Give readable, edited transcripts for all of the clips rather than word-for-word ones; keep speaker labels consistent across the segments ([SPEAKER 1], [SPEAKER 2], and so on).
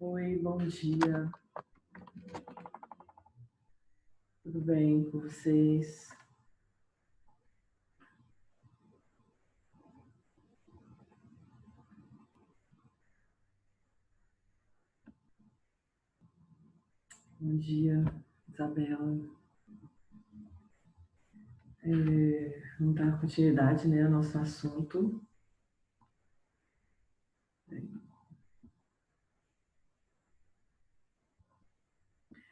[SPEAKER 1] Oi, bom dia. Tudo bem com vocês? Bom dia, Isabela. Vamos dar continuidade, né, ao nosso assunto.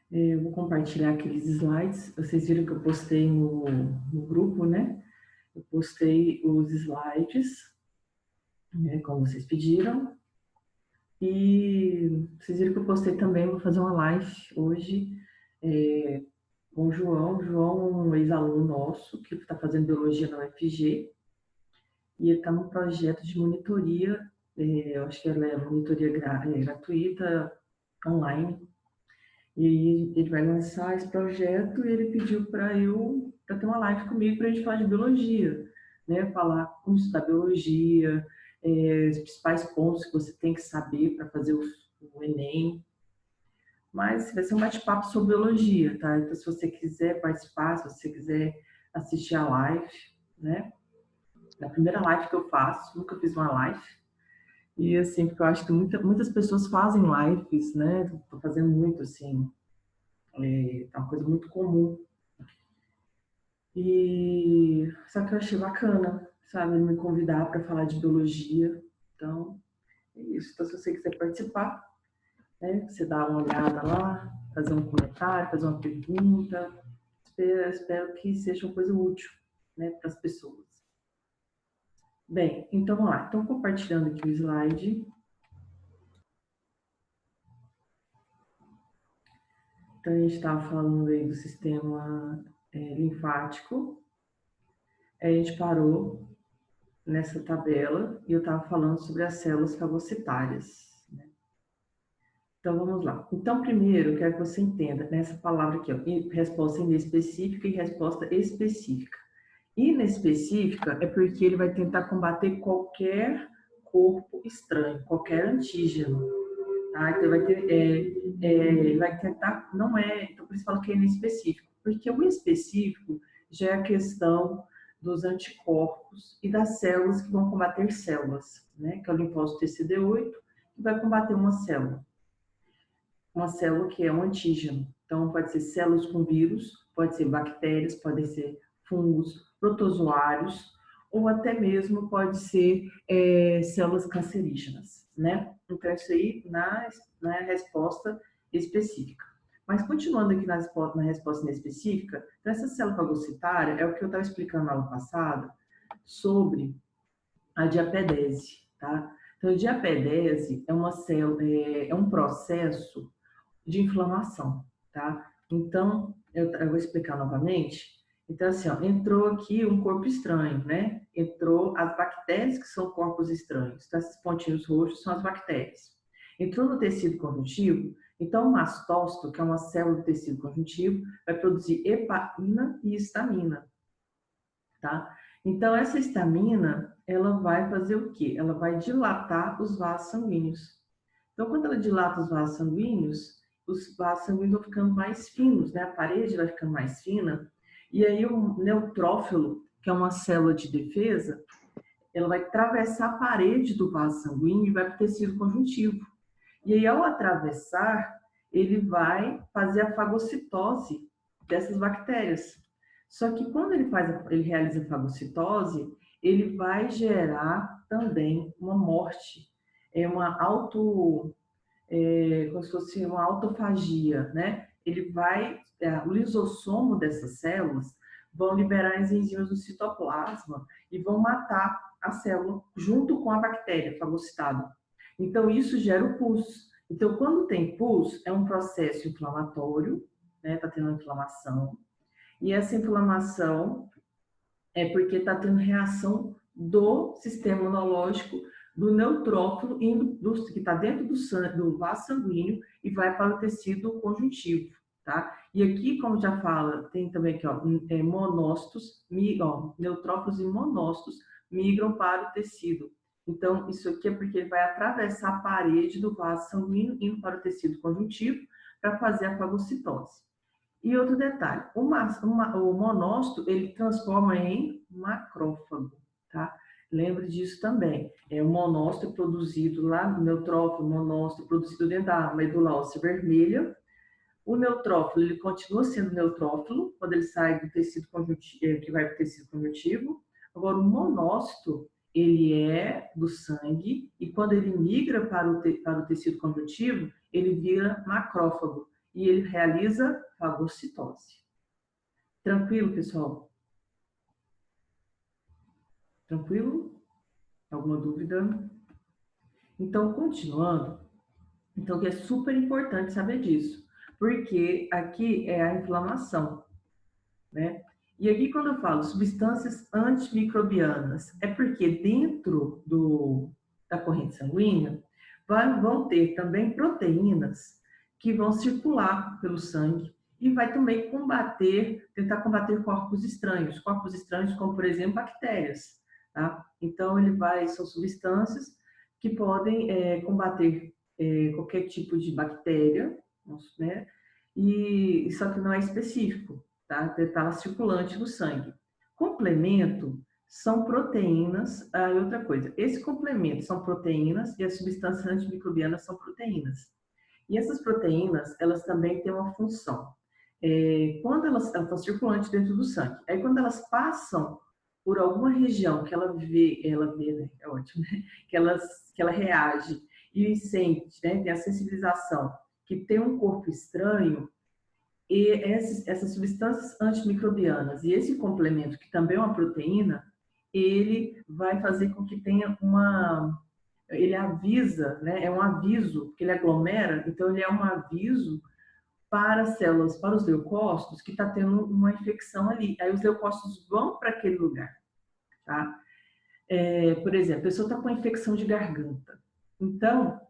[SPEAKER 1] Eu vou compartilhar aqueles slides. Vocês viram que eu postei no grupo, né? Eu postei os slides, né, como vocês pediram. E vocês viram que eu postei também, vou fazer uma live hoje com o João. O João é um ex-aluno nosso que está fazendo biologia na UFG. E ele está num projeto de monitoria, eu acho que ela é monitoria gratuita, online. E aí ele vai lançar esse projeto e ele pediu para ter uma live comigo para a gente falar de biologia, né? Falar como estudar biologia, os principais pontos que você tem que saber para fazer o Enem. Mas vai ser um bate-papo sobre biologia, tá? Então, se você quiser participar, se você quiser assistir a live, né? É a primeira live que eu faço, nunca fiz uma live. E assim, porque eu acho que muitas pessoas fazem lives, né? Tô fazendo muito, assim, é uma coisa muito comum. E só que eu achei bacana, sabe, me convidar para falar de biologia. Então, é isso. Então, se você quiser participar, né, você dá uma olhada lá, fazer um comentário, fazer uma pergunta. Espero que seja uma coisa útil, né, para as pessoas. Bem, então vamos lá. Estou compartilhando aqui o slide. Então, a gente estava falando aí do sistema linfático. Aí a gente parou nessa tabela e eu estava falando sobre as células fagocitárias. Né? Então, vamos lá. Então, primeiro, eu quero que você entenda nessa palavra aqui, ó, resposta inespecífica e resposta específica. Inespecífica é porque ele vai tentar combater qualquer corpo estranho, qualquer antígeno. Tá? Então, ele vai tentar, não é, então por isso falo que é inespecífico, porque o específico já é a questão dos anticorpos e das células que vão combater células, né? Que é o linfócito TCD8, que vai combater uma célula que é um antígeno. Então, pode ser células com vírus, pode ser bactérias, podem ser fungos, protozoários, ou até mesmo pode ser células cancerígenas, né? Então, isso aí na resposta específica. Mas, continuando aqui na resposta inespecífica, então essa célula fagocitária é o que eu estava explicando na aula passada sobre a diapedese, tá? Então, a diapedese é uma célula, é um processo de inflamação, tá? Então, eu vou explicar novamente. Então, assim, ó, entrou aqui um corpo estranho, né? Entrou as bactérias, que são corpos estranhos. Então, esses pontinhos roxos são as bactérias. Entrou no tecido conjuntivo, então o mastócito, que é uma célula do tecido conjuntivo, vai produzir heparina e histamina, tá? Então, essa histamina, ela vai fazer o quê? Ela vai dilatar os vasos sanguíneos. Então, quando ela dilata os vasos sanguíneos vão ficando mais finos, né? A parede vai ficando mais fina. E aí o neutrófilo, que é uma célula de defesa, ela vai atravessar a parede do vaso sanguíneo e vai para o tecido conjuntivo. E aí, ao atravessar, ele vai fazer a fagocitose dessas bactérias. Só que quando ele realiza a fagocitose, ele vai gerar também uma morte, como se fosse uma autofagia, né? O lisossomo dessas células vão liberar as enzimas do citoplasma e vão matar a célula junto com a bactéria fagocitada. Então, isso gera o pus. Então, quando tem pus, é um processo inflamatório, né? Tá tendo inflamação. E essa inflamação é porque está tendo reação do sistema imunológico do neutrófilo que está dentro do vaso sanguíneo e vai para o tecido conjuntivo, tá? E aqui, como já fala, tem também aqui, ó, monócitos, neutrófilos e monócitos migram para o tecido Então, isso aqui é porque ele vai atravessar a parede do vaso sanguíneo, indo para o tecido conjuntivo, para fazer a fagocitose. E outro detalhe, o monócito, ele transforma em macrófago, tá? Lembre disso também. O monócito é produzido lá no neutrófilo, o monócito é produzido dentro da medula óssea vermelha. O neutrófilo, ele continua sendo neutrófilo quando ele sai do tecido conjuntivo, que vai para o tecido conjuntivo. Agora, o monócito, ele é do sangue e quando ele migra para o tecido conjuntivo, ele vira macrófago e ele realiza fagocitose. Tranquilo, pessoal? Tranquilo? Alguma dúvida? Então, continuando, então que é super importante saber disso, porque aqui é a inflamação, né? E aqui quando eu falo substâncias antimicrobianas, é porque dentro da corrente sanguínea vão ter também proteínas que vão circular pelo sangue e vai também tentar combater corpos estranhos como, por exemplo, bactérias, tá? Então, são substâncias que podem combater qualquer tipo de bactéria, né? E só que não é específico, tá? Está lá circulante no sangue. Complemento são proteínas, e outra coisa, esse complemento são proteínas e as substâncias antimicrobianas são proteínas. E essas proteínas, elas também têm uma função. Quando elas estão circulantes dentro do sangue, aí quando elas passam por alguma região que ela vê, né? É ótimo, né? Que ela reage e sente, né? Tem a sensibilização, que tem um corpo estranho, e essas substâncias antimicrobianas e esse complemento, que também é uma proteína, ele vai fazer com que tenha ele avisa, né? É um aviso, porque ele aglomera, então ele é um aviso para as células, para os leucócitos, que está tendo uma infecção ali. Aí os leucócitos vão para aquele lugar, tá? Por exemplo, a pessoa está com infecção de garganta. Então,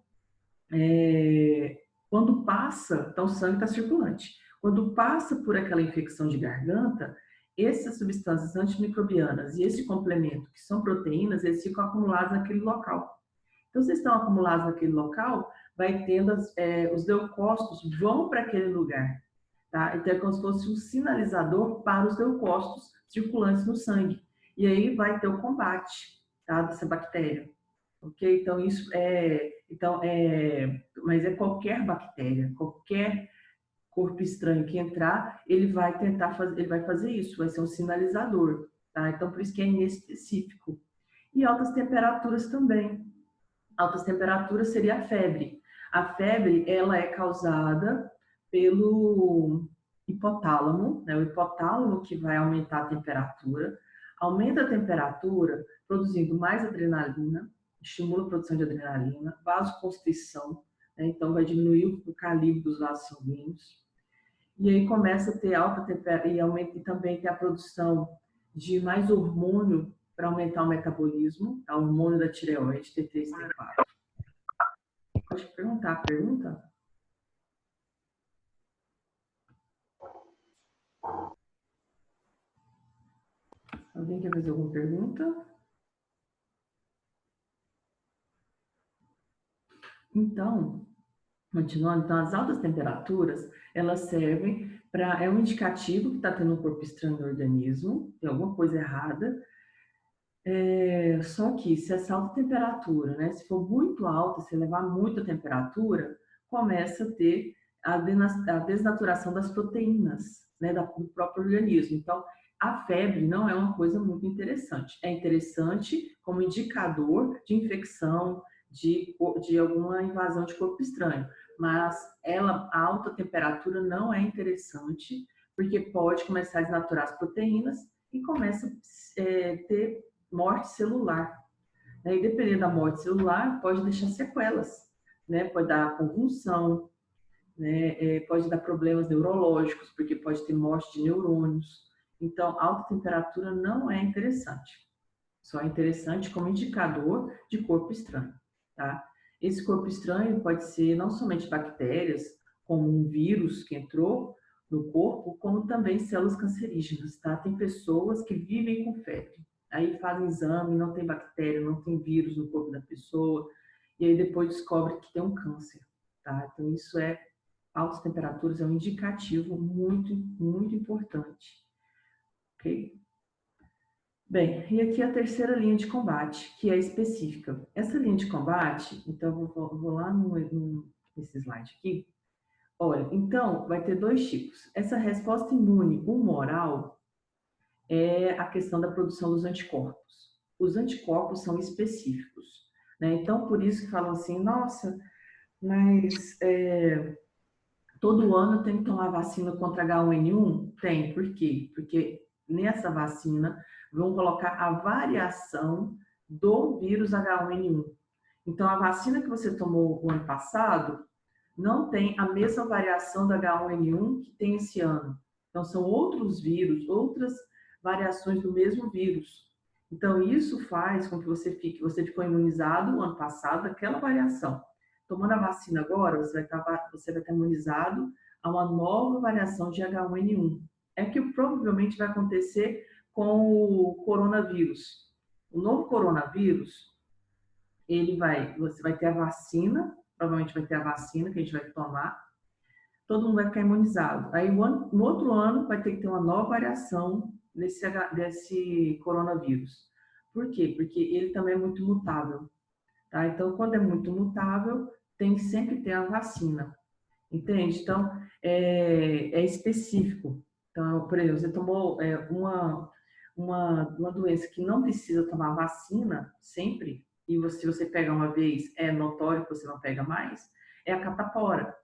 [SPEAKER 1] quando passa, então o sangue está circulante. Quando passa por aquela infecção de garganta, essas substâncias antimicrobianas e esse complemento, que são proteínas, eles ficam acumulados naquele local. Então, se estão acumulados naquele local, vai tendo, os leucócitos vão para aquele lugar, tá? Então, é como se fosse um sinalizador para os leucócitos circulantes no sangue. E aí vai ter o combate, tá, dessa bactéria. Ok? Mas é qualquer bactéria, qualquer corpo estranho que entrar, ele vai tentar fazer, ele vai fazer isso, vai ser um sinalizador, tá? Então, por isso que é inespecífico. E altas temperaturas também. Altas temperaturas seria a febre. A febre, ela é causada pelo hipotálamo, né? O hipotálamo que vai aumentar a temperatura, aumenta a temperatura, produzindo mais adrenalina, estimula a produção de adrenalina, vasoconstrição, né? Então vai diminuir o calibre dos vasos sanguíneos. E aí começa a ter alta temperatura e também tem a produção de mais hormônio para aumentar o metabolismo, tá? O hormônio da tireoide, T3, T4. Pode perguntar a pergunta? Alguém quer fazer alguma pergunta? Então, continuando, então as altas temperaturas, elas servem para, é um indicativo que está tendo um corpo estranho no organismo, tem alguma coisa errada. Só que se essa alta temperatura, né, se for muito alta, se levar muita temperatura, começa a ter a desnaturação das proteínas, né, do próprio organismo. Então, a febre não é uma coisa muito interessante. É interessante como indicador de infecção, de alguma invasão de corpo estranho. Mas a alta temperatura não é interessante, porque pode começar a desnaturar as proteínas e começa a ter morte celular. E dependendo da morte celular, pode deixar sequelas, né? Pode dar convulsão, né? Pode dar problemas neurológicos, porque pode ter morte de neurônios. Então, alta temperatura não é interessante. Só é interessante como indicador de corpo estranho, tá? Esse corpo estranho pode ser não somente bactérias, como um vírus que entrou no corpo, como também células cancerígenas, tá? Tem pessoas que vivem com febre. Aí fazem exame, não tem bactéria, não tem vírus no corpo da pessoa, e aí depois descobre que tem um câncer, tá? Então isso é, altas temperaturas é um indicativo muito, muito importante, ok? Bem, e aqui a terceira linha de combate, que é específica. Essa linha de combate, então vou lá nesse slide aqui. Olha, então vai ter dois tipos. Essa resposta imune humoral é a questão da produção dos anticorpos. Os anticorpos são específicos, né? Então, por isso que falam assim, nossa, mas todo ano tem que tomar vacina contra H1N1? Tem, por quê? Porque nessa vacina vão colocar a variação do vírus H1N1. Então, a vacina que você tomou o ano passado não tem a mesma variação da H1N1 que tem esse ano. Então, são outros vírus, outras variações do mesmo vírus. Então, isso faz com que você ficou imunizado no ano passado daquela variação. Tomando a vacina agora, você vai estar imunizado a uma nova variação de H1N1. É que provavelmente vai acontecer com o coronavírus. O novo coronavírus, você vai ter a vacina, provavelmente vai ter a vacina que a gente vai tomar, todo mundo vai ficar imunizado. Aí no outro ano vai ter que ter uma nova variação desse coronavírus. Por quê? Porque ele também é muito mutável, tá? Então, quando é muito mutável, tem que sempre ter a vacina, entende? Então, é específico. Então, por exemplo, você tomou uma doença que não precisa tomar vacina sempre, e se você pega uma vez, é notório que você não pega mais, é a catapora.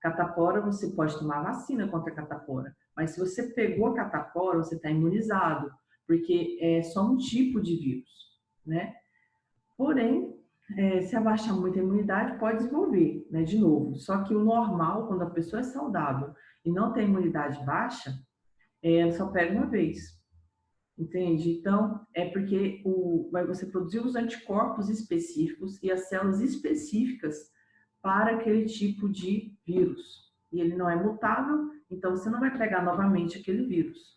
[SPEAKER 1] Catapora, você pode tomar vacina contra a catapora, mas se você pegou a catapora, você está imunizado, porque é só um tipo de vírus, né? Porém, se abaixar muito a imunidade, pode desenvolver, né, de novo. Só que o normal, quando a pessoa é saudável e não tem imunidade baixa, ela só pega uma vez, entende? Então, é porque você produzir os anticorpos específicos e as células específicas para aquele tipo de vírus. E ele não é mutável, então você não vai pegar novamente aquele vírus.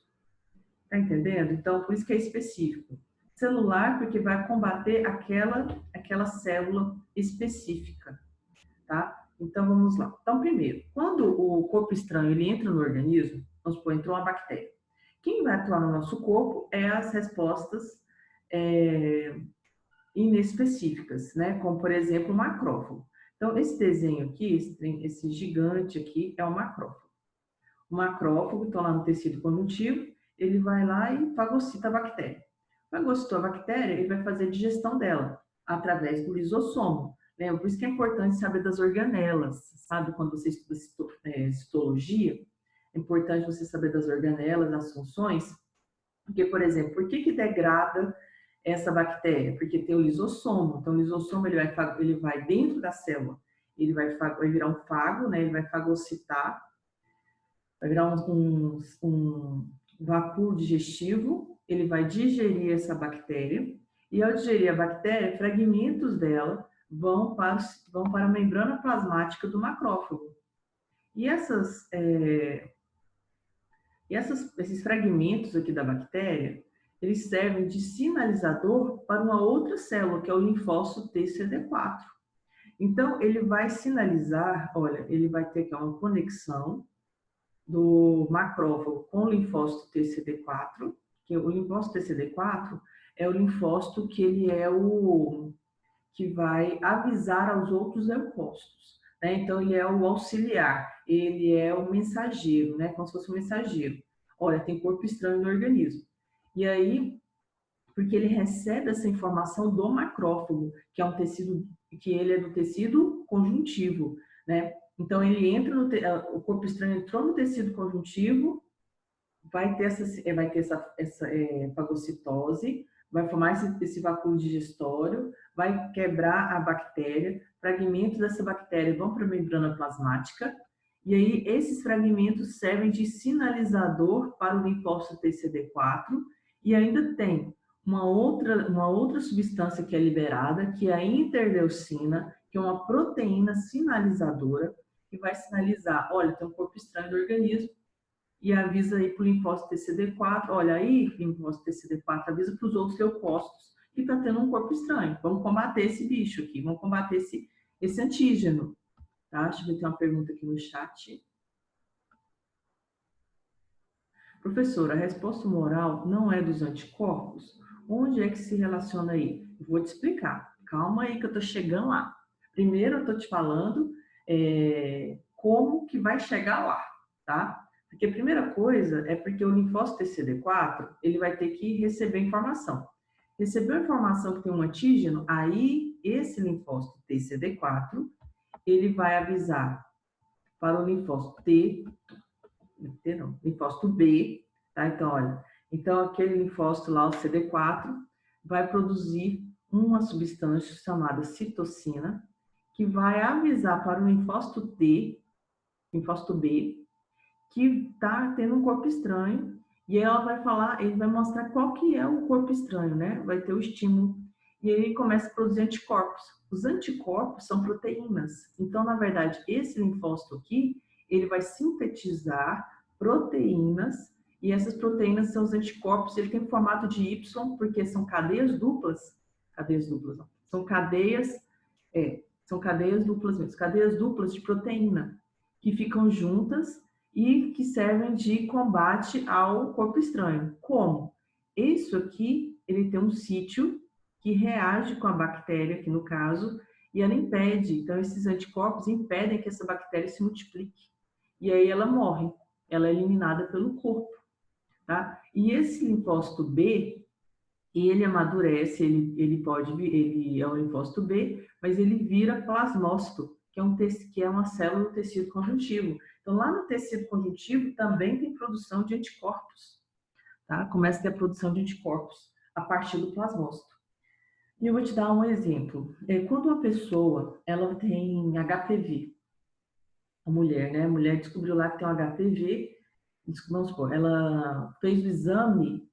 [SPEAKER 1] Tá entendendo? Então, por isso que é específico. Celular, porque vai combater aquela célula específica, tá? Então, vamos lá. Então, primeiro, quando o corpo estranho ele entra no organismo, vamos supor, entrou uma bactéria. Quem vai atuar no nosso corpo é as respostas inespecíficas, né? Como, por exemplo, o macrófago. Então, esse desenho aqui, esse gigante aqui, é o macrófago. O macrófago, está lá no tecido conjuntivo, ele vai lá e fagocita a bactéria. Fagocitou a bactéria, ele vai fazer a digestão dela, através do lisossomo. Né? Por isso que é importante saber das organelas, sabe? Quando você estuda citologia, é importante você saber das organelas, das funções, porque, por exemplo, por que degrada essa bactéria? Porque tem o lisossomo. Então, o lisossomo ele vai dentro da célula, ele vai virar um fago, né? Ele vai fagocitar, vai virar um vácuo digestivo, ele vai digerir essa bactéria, e ao digerir a bactéria, fragmentos dela vão para a membrana plasmática do macrófago. E esses fragmentos aqui da bactéria, eles servem de sinalizador para uma outra célula, que é o linfócito TCD4. Então, ele vai sinalizar, olha, ele vai ter aqui uma conexão do macrófago com o linfócito TCD4, que o linfócito TCD4 é o linfócito que ele é o que vai avisar aos outros leucócitos, né? Então, ele é o auxiliar, ele é o mensageiro, né? Como se fosse um mensageiro. Olha, tem corpo estranho no organismo. E aí, porque ele recebe essa informação do macrófago, que é um tecido, que ele é do tecido conjuntivo, né? Então, ele entra o corpo estranho entrou no tecido conjuntivo, vai ter essa fagocitose, vai formar esse vácuo digestório, vai quebrar a bactéria, fragmentos dessa bactéria vão para a membrana plasmática, e aí esses fragmentos servem de sinalizador para o linfócito TCD4, e ainda tem uma outra substância que é liberada, que é a interleucina, que é uma proteína sinalizadora, que vai sinalizar, olha, tem um corpo estranho no organismo, e avisa aí para o linfócito TCD4, olha aí, linfócito TCD4, avisa para os outros leucócitos que está tendo um corpo estranho. Vamos combater esse bicho aqui, vamos combater esse antígeno. Tá? Deixa eu ver, tem uma pergunta aqui no chat. Professora, a resposta humoral não é dos anticorpos? Onde é que se relaciona aí? Vou te explicar. Calma aí que eu estou chegando lá. Primeiro eu estou te falando como que vai chegar lá, tá? Porque a primeira coisa é porque o linfócito TCD4, ele vai ter que receber informação. Recebeu informação que tem um antígeno, aí esse linfócito TCD4, ele vai avisar para o linfócito linfócito B, tá? Então, olha, então aquele linfócito lá, o CD4, vai produzir uma substância chamada citocina, que vai avisar para o linfócito linfócito B, que está tendo um corpo estranho, e aí ela vai falar, ele vai mostrar qual que é o corpo estranho, né? Vai ter o estímulo, e aí ele começa a produzir anticorpos. Os anticorpos são proteínas. Então, na verdade, esse linfócito aqui, ele vai sintetizar proteínas, e essas proteínas são os anticorpos, ele tem formato de Y, porque são cadeias duplas, não, são cadeias duplas mesmo, cadeias duplas de proteína, que ficam juntas e que servem de combate ao corpo estranho. Como? Isso aqui, ele tem um sítio que reage com a bactéria, aqui no caso, e ela impede, então esses anticorpos impedem que essa bactéria se multiplique. E aí ela morre, ela é eliminada pelo corpo, tá? E esse linfócito B, ele amadurece, ele é um linfócito B, mas ele vira plasmócito, que é uma célula do tecido conjuntivo. Então, lá no tecido conjuntivo também tem produção de anticorpos, tá? Começa a ter a produção de anticorpos a partir do plasmócito. E eu vou te dar um exemplo. Quando uma pessoa, ela tem HPV, a mulher, né? A mulher descobriu lá que tem um HPV, vamos supor, ela fez o exame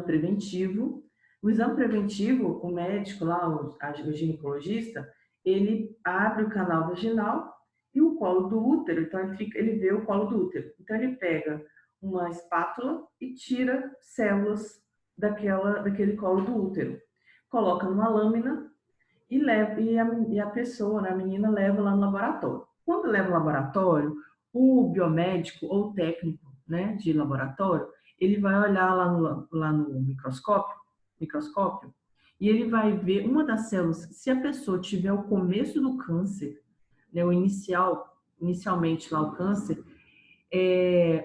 [SPEAKER 1] preventivo. O exame preventivo, o médico lá, o ginecologista, ele abre o canal vaginal e o colo do útero, então ele vê o colo do útero. Então ele pega uma espátula e tira células daquele colo do útero. Coloca numa lâmina e a pessoa, né, a menina, leva lá no laboratório. Quando leva no laboratório, o biomédico ou técnico, né, de laboratório, ele vai olhar lá no microscópio, e ele vai ver uma das células, se a pessoa tiver o começo do câncer, né, inicialmente lá o câncer,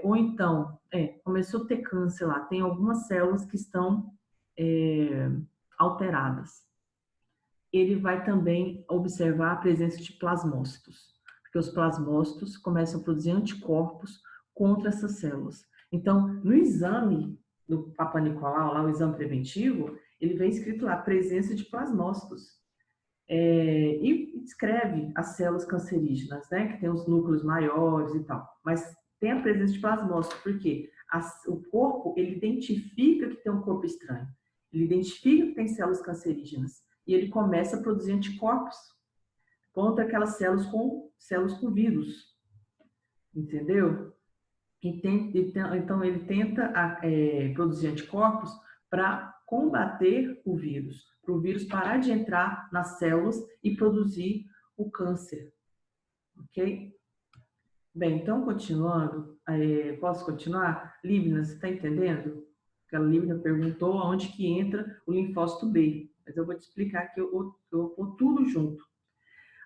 [SPEAKER 1] ou então, começou a ter câncer lá, tem algumas células que estão alteradas. Ele vai também observar a presença de plasmócitos, porque os plasmócitos começam a produzir anticorpos contra essas células. Então, no exame do Papa Nicolau, lá o exame preventivo, ele vem escrito lá, presença de plasmócitos. E descreve as células cancerígenas, né, que tem os núcleos maiores e tal. Mas tem a presença de plasmócitos, porque o corpo, ele identifica que tem um corpo estranho. Ele identifica que tem células cancerígenas e ele começa a produzir anticorpos contra aquelas células com vírus, entendeu? Então ele tenta produzir anticorpos para combater o vírus, para o vírus parar de entrar nas células e produzir o câncer, ok? Bem, então continuando, posso continuar? Lívina, você está entendendo? Aquela Lívina perguntou aonde que entra o linfócito B, mas eu vou te explicar que eu vou pôr tudo junto.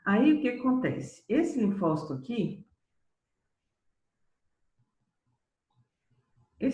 [SPEAKER 1] Aí o que acontece? Esse linfócito aqui, o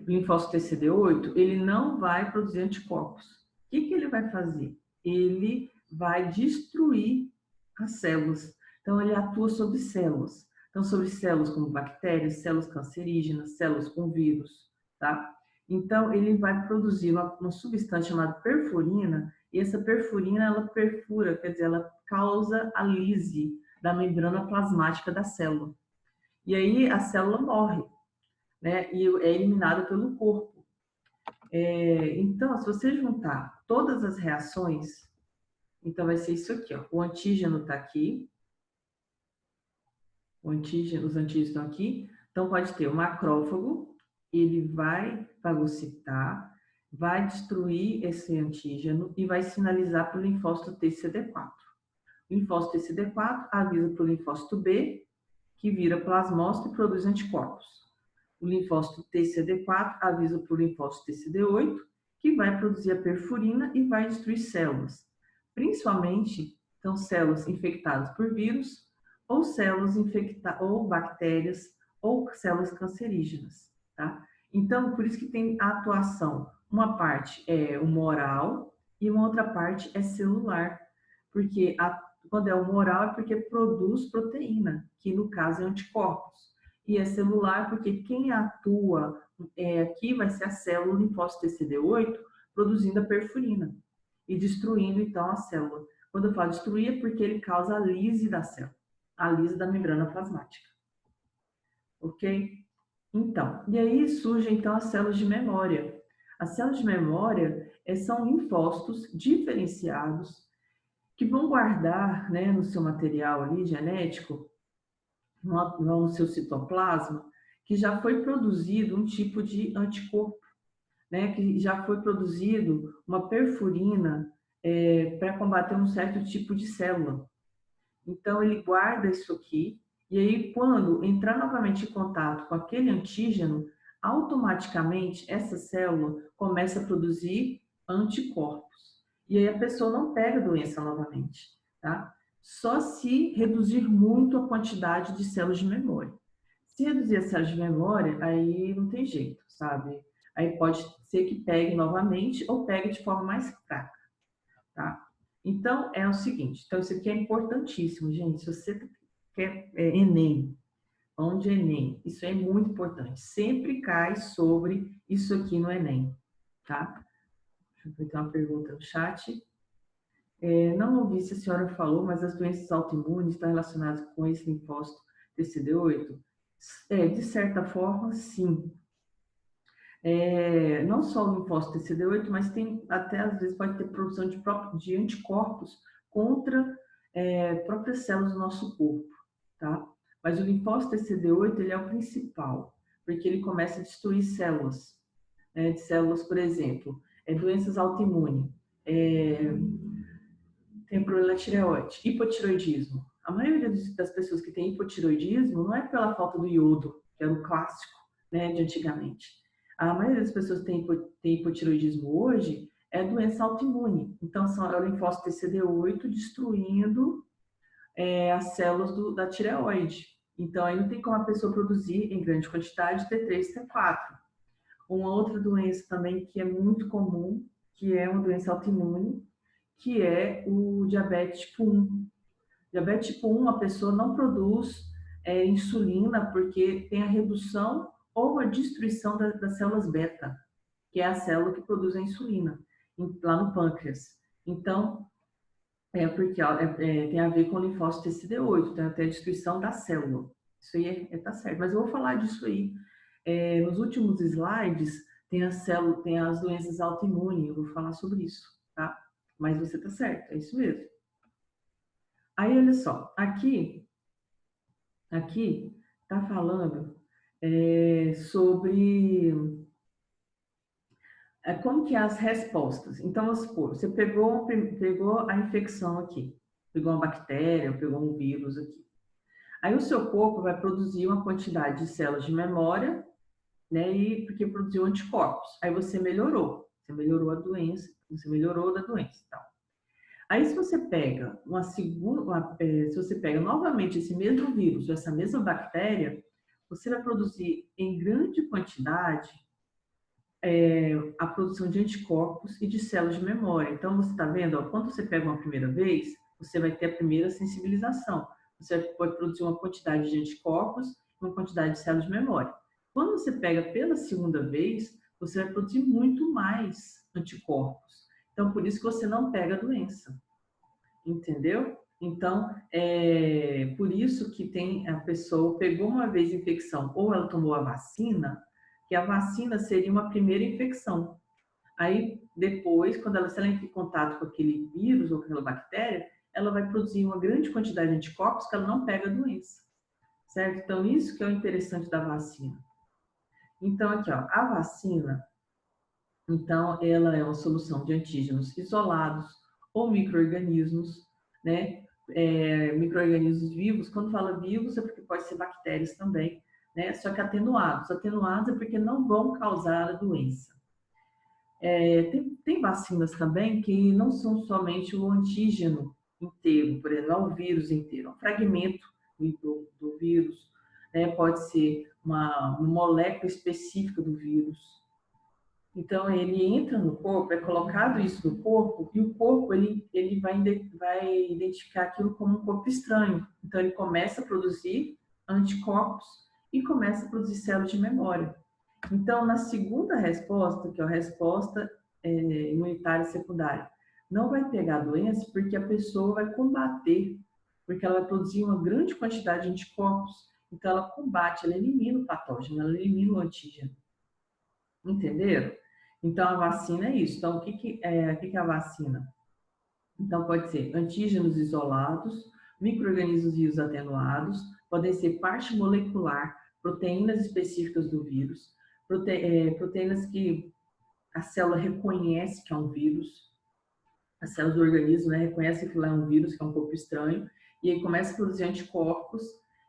[SPEAKER 1] linfócito TCD8, ele não vai produzir anticorpos. O que ele vai fazer? Ele vai destruir as células. Então, ele atua sobre células. Então, sobre células como bactérias, células cancerígenas, células com vírus, tá? Então, ele vai produzir uma substância chamada perfurina, e essa perfurina, ela perfura, quer dizer, ela causa a lise da membrana plasmática da célula. E aí, a célula morre, né? E é eliminada pelo corpo. Então, se você juntar todas as reações, então vai ser isso aqui, ó. O antígeno está aqui, os antígenos estão aqui. Então, pode ter o macrófago, ele vai fagocitar, vai destruir esse antígeno e vai sinalizar para o linfócito TCD4. O linfócito TCD4 avisa para o linfócito B, que vira plasmócito e produz anticorpos. O linfócito TCD4 avisa para o linfócito TCD8, que vai produzir a perfurina e vai destruir células. Principalmente, então, células infectadas por vírus, ou células ou bactérias, ou células cancerígenas, tá? Então, por isso que tem a atuação. Uma parte é humoral e uma outra parte é celular, porque quando é humoral é porque produz proteína, que no caso é anticorpos. E é celular porque quem atua aqui vai ser a célula linfócito TCD8 produzindo a perfurina e destruindo então a célula. Quando eu falo destruir é porque ele causa a lise da célula, a lise da membrana plasmática. Ok? Então, e aí surgem então as células de memória. As células de memória são linfócitos diferenciados que vão guardar, né, no seu material ali genético, no seu citoplasma, que já foi produzido um tipo de anticorpo, né, que já foi produzido uma perfurina para combater um certo tipo de célula. Então, ele guarda isso aqui, e aí, quando entrar novamente em contato com aquele antígeno, automaticamente essa célula começa a produzir anticorpos. E aí a pessoa não pega a doença novamente, tá? Só se reduzir muito a quantidade de células de memória. Se reduzir as células de memória, aí não tem jeito, sabe? Aí pode ser que pegue novamente ou pegue de forma mais fraca, tá? Então, é o seguinte, então isso aqui é importantíssimo, gente. Se você quer Enem, onde Enem, isso é muito importante. Sempre cai sobre isso aqui no Enem, tá? Deixa eu ver, tem uma pergunta no chat. Não ouvi se a senhora falou, mas as doenças autoimunes estão relacionadas com esse linfócito TCD8? De certa forma, sim. Não só o linfócito TCD8, mas tem até às vezes pode ter produção de anticorpos contra próprias células do nosso corpo, tá? Mas o linfócito TCD8 ele é o principal, porque ele começa a destruir células, né? De células, por exemplo, doenças autoimunes, tem problema na tireoide, hipotireoidismo. A maioria das pessoas que têm hipotireoidismo não é pela falta do iodo, que era o clássico, né, de antigamente. A maioria das pessoas que tem hipotireoidismo hoje é doença autoimune. Então, é o linfócito TCD8 destruindo as células da tireoide. Então, aí não tem como a pessoa produzir em grande quantidade T3 e T4. Uma outra doença também que é muito comum, que é uma doença autoimune, que é o diabetes tipo 1. Diabetes tipo 1, a pessoa não produz insulina porque tem a redução ou a destruição das células beta, que é a célula que produz a insulina, lá no pâncreas. Então, porque tem a ver com o linfócito TCD8, tem até a destruição da célula. Isso aí tá certo, mas eu vou falar disso aí. Nos últimos slides, tem as doenças autoimunes, eu vou falar sobre isso, tá? Mas você tá certo, é isso mesmo. Aí, olha só, aqui tá falando sobre como que é as respostas. Então, vamos supor, você pegou a infecção aqui, pegou uma bactéria, pegou um vírus aqui. Aí o seu corpo vai produzir uma quantidade de células de memória, né, e porque produziu anticorpos. Aí você melhorou a doença, você melhorou da doença, então. Aí, se você pega se você pega novamente esse mesmo vírus, essa mesma bactéria, você vai produzir em grande quantidade a produção de anticorpos e de células de memória. Então, você está vendo, ó, quando você pega uma primeira vez, você vai ter a primeira sensibilização. Você pode produzir uma quantidade de anticorpos e uma quantidade de células de memória. Quando você pega pela segunda vez, você vai produzir muito mais anticorpos. Então, por isso que você não pega a doença. Entendeu? Então, por isso que a pessoa pegou uma vez a infecção ou ela tomou a vacina, que a vacina seria uma primeira infecção. Aí, depois, se ela entra em contato com aquele vírus ou com aquela bactéria, ela vai produzir uma grande quantidade de anticorpos que ela não pega a doença. certo? Então, isso que é o interessante da vacina. Então, aqui, ó, a vacina, então, ela é uma solução de antígenos isolados ou micro-organismos, né? Micro-organismos vivos, quando fala vivos é porque pode ser bactérias também, né? Só que atenuados. Atenuados é porque não vão causar a doença. Tem vacinas também que não são somente o antígeno inteiro, por exemplo, não o vírus inteiro, é um fragmento do vírus, né? Pode ser uma molécula específica do vírus. Então, ele entra no corpo, é colocado isso no corpo, e o corpo ele vai identificar aquilo como um corpo estranho. Então, ele começa a produzir anticorpos e começa a produzir células de memória. Então, na segunda resposta, que é a resposta imunitária secundária, não vai pegar a doença porque a pessoa vai combater, porque ela vai produzir uma grande quantidade de anticorpos. Então, ela combate, ela elimina o patógeno, ela elimina o antígeno. Entenderam? Então, a vacina é isso. Então, o que é a vacina? Então, pode ser antígenos isolados, micro-organismos vivos atenuados, podem ser parte molecular, proteínas específicas do vírus, proteínas que a célula reconhece que é um vírus, as células do organismo, né, reconhecem que lá é um vírus, que é um corpo estranho, e aí começa a produzir anticorpos.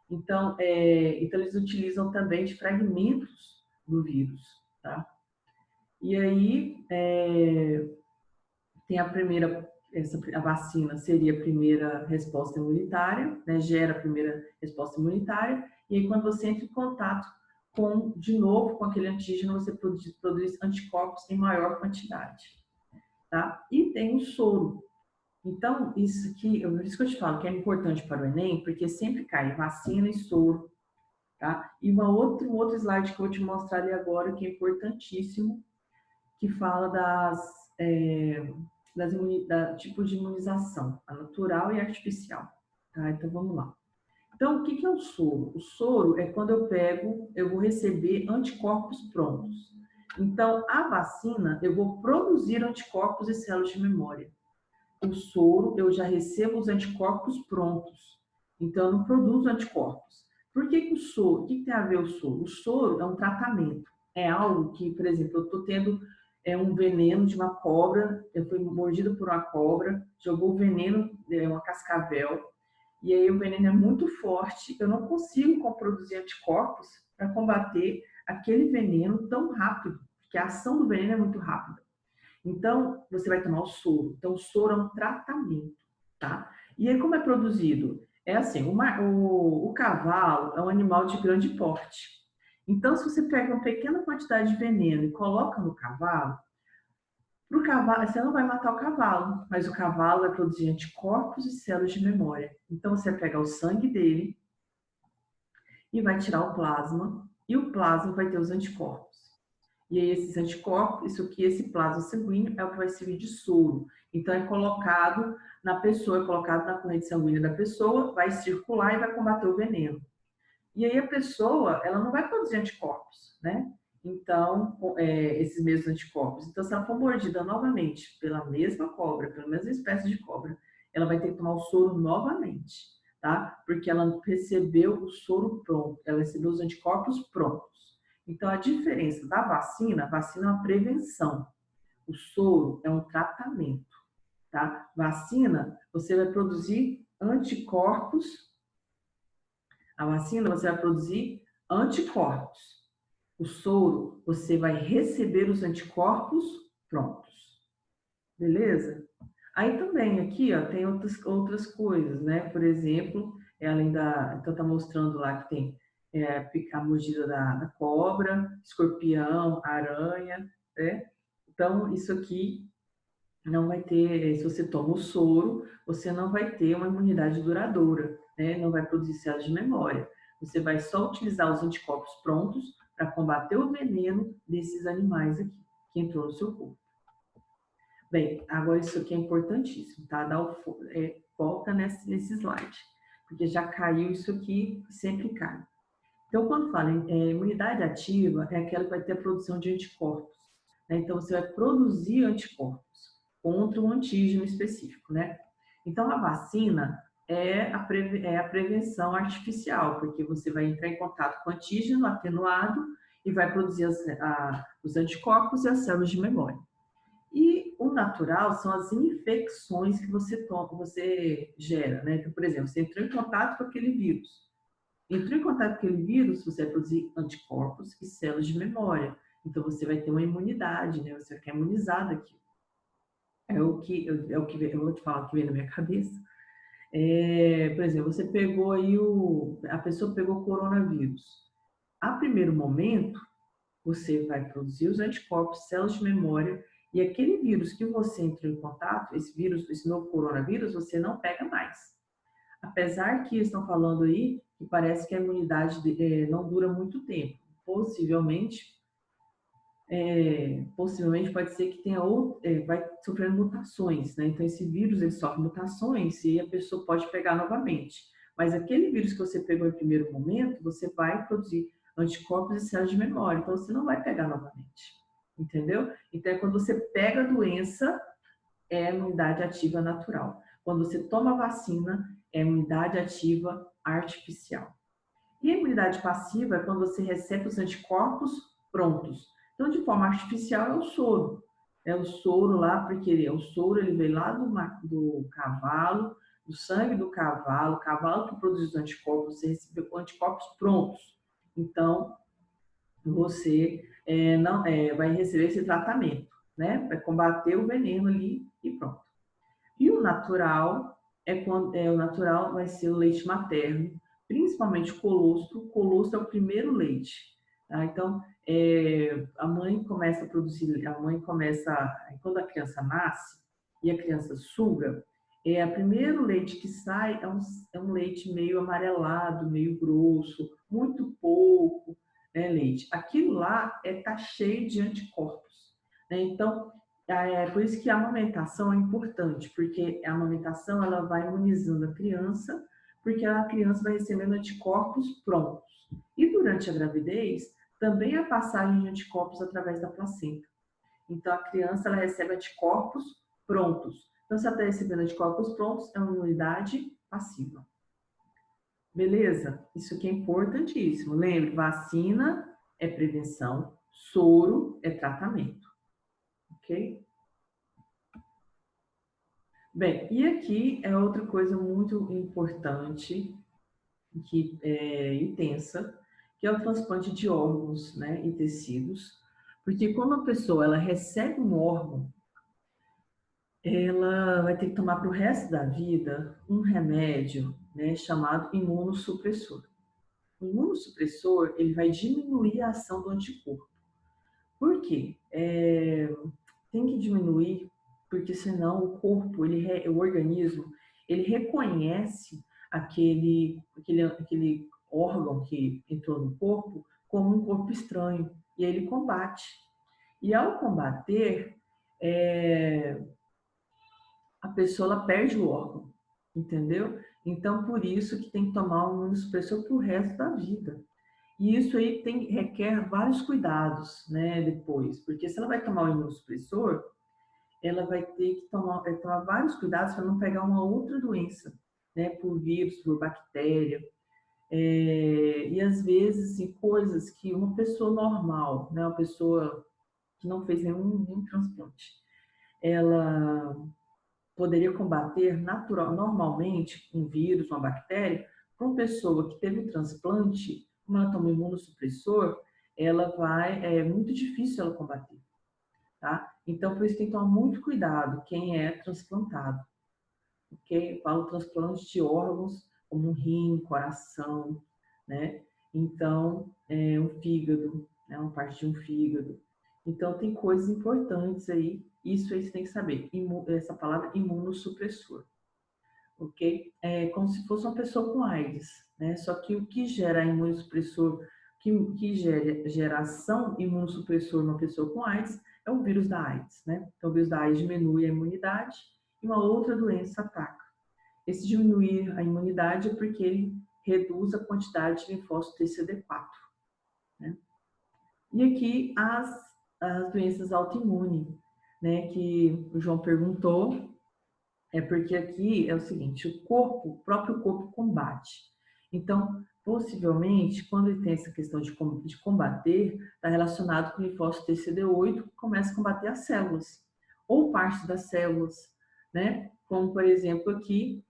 [SPEAKER 1] Então, eles utilizam também de fragmentos do vírus, tá? E aí, tem a vacina seria a primeira resposta imunitária, né, gera a primeira resposta imunitária, e aí quando você entra em contato de novo, com aquele antígeno, você produz anticorpos em maior quantidade, tá? E tem o soro. Então, isso aqui, por isso que eu te falo que é importante para o Enem, porque sempre cai vacina e soro, tá? E um outro slide que eu vou te mostrar ali agora, que é importantíssimo, que fala da tipo de imunização, a natural e a artificial. Tá? Então, vamos lá. Então, o que é o soro? O soro é quando eu vou receber anticorpos prontos. Então, a vacina, eu vou produzir anticorpos e células de memória. O soro, eu já recebo os anticorpos prontos. Então, eu não produzo anticorpos. Por que o soro? O que tem a ver o soro? O soro é um tratamento. É algo que, por exemplo, eu estou tendo um veneno de uma cobra, eu fui mordido por uma cobra, jogou o veneno, uma cascavel, e aí o veneno é muito forte, eu não consigo produzir anticorpos para combater aquele veneno tão rápido, porque a ação do veneno é muito rápida. Então, você vai tomar o soro. Então, o soro é um tratamento, tá? E aí, como é produzido? É assim, o cavalo é um animal de grande porte. Então, se você pega uma pequena quantidade de veneno e coloca no cavalo, pro cavalo, você não vai matar o cavalo, mas o cavalo vai produzir anticorpos e células de memória. Então, você vai pegar o sangue dele e vai tirar o plasma, e o plasma vai ter os anticorpos. E aí, esses anticorpos, esse plasma sanguíneo é o que vai servir de soro. Então, é colocado na pessoa, é colocado na corrente sanguínea da pessoa, vai circular e vai combater o veneno. E aí, a pessoa, ela não vai produzir anticorpos, né? Então, esses mesmos anticorpos. Então, se ela for mordida novamente pela mesma cobra, pela mesma espécie de cobra, ela vai ter que tomar o soro novamente, tá? Porque ela recebeu o soro pronto, ela recebeu os anticorpos prontos. Então, a diferença da vacina, a vacina é uma prevenção, o soro é um tratamento, tá? Vacina, você vai produzir anticorpos, a vacina você vai produzir anticorpos. O soro, você vai receber os anticorpos prontos. Beleza? Aí também aqui, ó, tem outras coisas, né? Por exemplo, além então tá mostrando lá que tem a mordida da cobra, escorpião, aranha, né? Então, isso aqui não vai ter, se você toma o soro, você não vai ter uma imunidade duradoura, né? Não vai produzir células de memória. Você vai só utilizar os anticorpos prontos para combater o veneno desses animais aqui, que entrou no seu corpo. Bem, agora isso aqui é importantíssimo, tá? Volta nesse slide, porque já caiu isso aqui e sempre cai. Então, quando fala em imunidade ativa, é aquela que vai ter a produção de anticorpos, né? Então, você vai produzir anticorpos contra um antígeno específico, né? Então, a vacina, é a prevenção artificial, porque você vai entrar em contato com o antígeno atenuado e vai produzir os anticorpos e as células de memória. E o natural são as infecções que você gera, né? Então, por exemplo, você entrou em contato com aquele vírus. Entrou em contato com aquele vírus, você vai produzir anticorpos e células de memória. Então, você vai ter uma imunidade, né? Você vai ficar imunizado aqui. Eu vou te falar o que vem na minha cabeça. Por exemplo, você pegou aí a pessoa pegou o coronavírus. A primeiro momento, você vai produzir os anticorpos, células de memória, e aquele vírus que você entrou em contato, esse vírus, esse novo coronavírus, você não pega mais. Apesar que estão falando aí que parece que a imunidade não dura muito tempo. Possivelmente pode ser que tenha vai sofrendo mutações, né? Então esse vírus ele sofre mutações e a pessoa pode pegar novamente. Mas aquele vírus que você pegou em primeiro momento, você vai produzir anticorpos e células de memória, então você não vai pegar novamente, entendeu? Então quando você pega a doença, é a imunidade ativa natural. Quando você toma a vacina, é a imunidade ativa artificial. E a imunidade passiva é quando você recebe os anticorpos prontos. Então, de forma artificial, é o soro. É o soro lá, porque o soro ele veio lá do cavalo, do sangue do cavalo, o cavalo que produz os anticorpos, você recebeu anticorpos prontos. Então, você não vai receber esse tratamento, né? Vai combater o veneno ali e pronto. E o natural o natural vai ser o leite materno, principalmente colostro. O colostro é o primeiro leite. Tá? Então, a mãe começa a produzir, quando a criança nasce e a criança suga, o primeiro leite que sai é um leite meio amarelado, meio grosso, muito pouco, né, leite. Aquilo lá tá cheio de anticorpos. Né? Então, por isso que a amamentação é importante, porque a amamentação ela vai imunizando a criança, porque a criança vai recebendo anticorpos prontos. E durante a gravidez, também a passagem de anticorpos através da placenta. Então, a criança ela recebe anticorpos prontos. Então, se ela está recebendo anticorpos prontos, é uma imunidade passiva. Beleza? Isso aqui é importantíssimo. Lembre, vacina é prevenção, soro é tratamento. Ok? Bem, e aqui é outra coisa muito importante e tensa, que é o transplante de órgãos, né, e tecidos, porque quando a pessoa ela recebe um órgão, ela vai ter que tomar para o resto da vida um remédio, né, chamado imunossupressor. O imunossupressor ele vai diminuir a ação do anticorpo. Por quê? Tem que diminuir, porque senão o corpo, o organismo, ele reconhece aquele órgão que entrou no corpo como um corpo estranho, e aí ele combate. E ao combater, a pessoa ela perde o órgão, entendeu? Então, por isso que tem que tomar um imunossupressor pro resto da vida. E isso aí requer vários cuidados, né, depois, porque se ela vai tomar o imunossupressor, ela vai ter que tomar vários cuidados para não pegar uma outra doença, né, por vírus, por bactéria, e às vezes coisas que uma pessoa normal, né, uma pessoa que não fez nenhum transplante, ela poderia combater normalmente um vírus, uma bactéria, para uma pessoa que teve transplante, como ela toma imunossupressor, é muito difícil ela combater. Tá? Então, por isso tem que tomar muito cuidado quem é transplantado. Ok? Eu falo transplante de órgãos como um rim, coração, né? Então, um fígado, né? Uma parte de um fígado. Então, tem coisas importantes aí. Isso aí você tem que saber. Essa palavra imunossupressor. Ok? É como se fosse uma pessoa com AIDS, né? Só que o que gera imunossupressor, que gera geração imunossupressor numa pessoa com AIDS é o vírus da AIDS, né? Então, o vírus da AIDS diminui a imunidade e uma outra doença ataca. Esse diminuir a imunidade é porque ele reduz a quantidade de linfócito TCD4, né? E aqui as doenças autoimunes, né? Que o João perguntou. É porque aqui é o seguinte, o próprio corpo combate. Então, possivelmente, quando ele tem essa questão de combater, está relacionado com o linfócito TCD8, que começa a combater as células, ou parte das células, né? Como, por exemplo, aqui,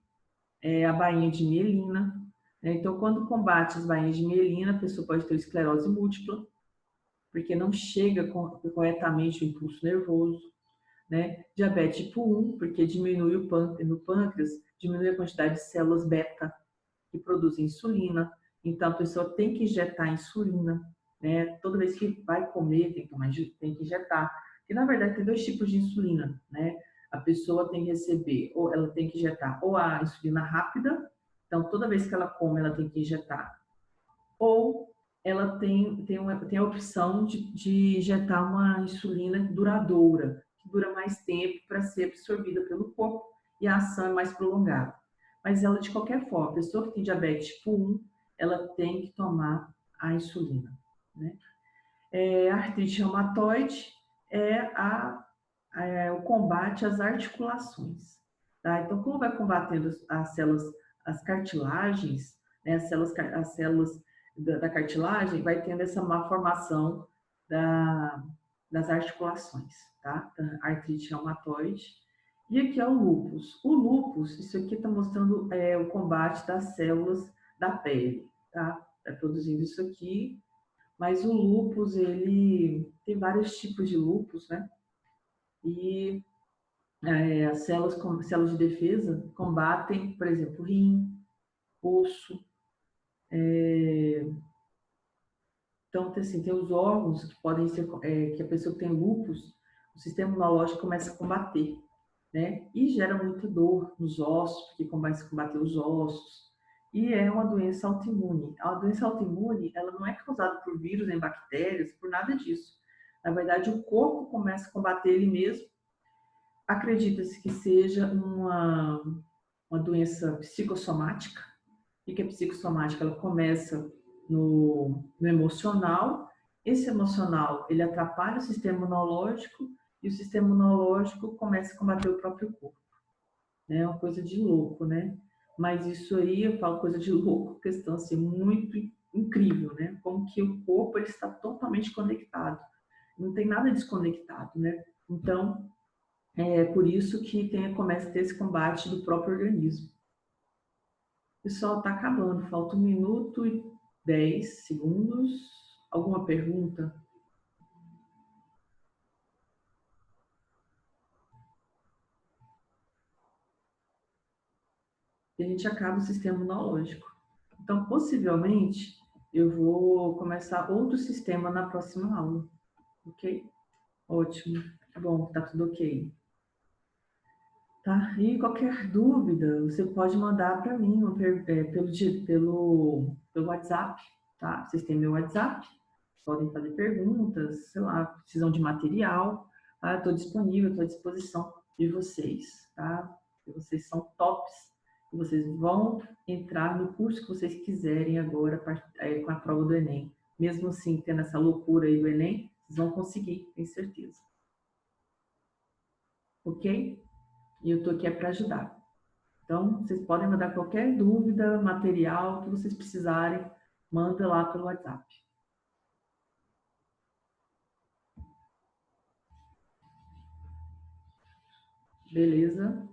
[SPEAKER 1] a bainha de mielina. Né? Então, quando combate as bainhas de mielina, a pessoa pode ter esclerose múltipla, porque não chega corretamente o impulso nervoso, né? Diabetes tipo 1, porque diminui no pâncreas, diminui a quantidade de células beta que produzem insulina. Então, a pessoa tem que injetar insulina, né? Toda vez que vai comer, tem que injetar. E, na verdade, tem dois tipos de insulina, né? A pessoa tem que receber, ou ela tem que injetar ou a insulina rápida, então, toda vez que ela come, ela tem que injetar, ou ela tem a opção de injetar uma insulina duradoura, que dura mais tempo para ser absorvida pelo corpo e a ação é mais prolongada. Mas ela, de qualquer forma, a pessoa que tem diabetes tipo 1, ela tem que tomar a insulina. Né? A artrite reumatoide o combate às articulações. Tá? Então, como vai combatendo as células, as cartilagens, né, as células da cartilagem, vai tendo essa má formação das articulações, tá? Então, artrite reumatoide. E aqui é o lúpus. O lúpus, isso aqui está mostrando o combate das células da pele, tá? Está produzindo isso aqui, mas o lúpus, ele tem vários tipos de lúpus, né? E as células de defesa combatem, por exemplo, rim, osso. Então, assim, tem os órgãos que podem ser, que a pessoa que tem lúpus, o sistema imunológico começa a combater, né? E gera muita dor nos ossos, porque começa a combater os ossos. E é uma doença autoimune. A doença autoimune, ela não é causada por vírus nem bactérias, por nada disso. Na verdade, o corpo começa a combater ele mesmo. Acredita-se que seja uma doença psicossomática, e que a psicossomática ela começa no emocional. Esse emocional ele atrapalha o sistema imunológico e o sistema imunológico começa a combater o próprio corpo. É uma coisa de louco, né? Mas isso aí, eu falo coisa de louco, questão assim, muito incrível, né? Como que o corpo ele está totalmente conectado. Não tem nada desconectado, né? Então, é por isso que começa a ter esse combate do próprio organismo. O pessoal está acabando, falta 1 minuto e 10 segundos. Alguma pergunta? E a gente acaba o sistema imunológico. Então, possivelmente, eu vou começar outro sistema na próxima aula. Ok? Ótimo. Bom, tá tudo ok. Tá? E qualquer dúvida, você pode mandar para mim pelo WhatsApp, tá? Vocês têm meu WhatsApp, podem fazer perguntas, sei lá, precisam de material, tá? Estou disponível, estou à disposição de vocês, tá? Vocês são tops, vocês vão entrar no curso que vocês quiserem agora com a prova do Enem. Mesmo assim, tendo essa loucura aí do Enem, vocês vão conseguir, tenho certeza. Ok? E eu estou aqui para ajudar. Então, vocês podem mandar qualquer dúvida, material que vocês precisarem, manda lá pelo WhatsApp. Beleza?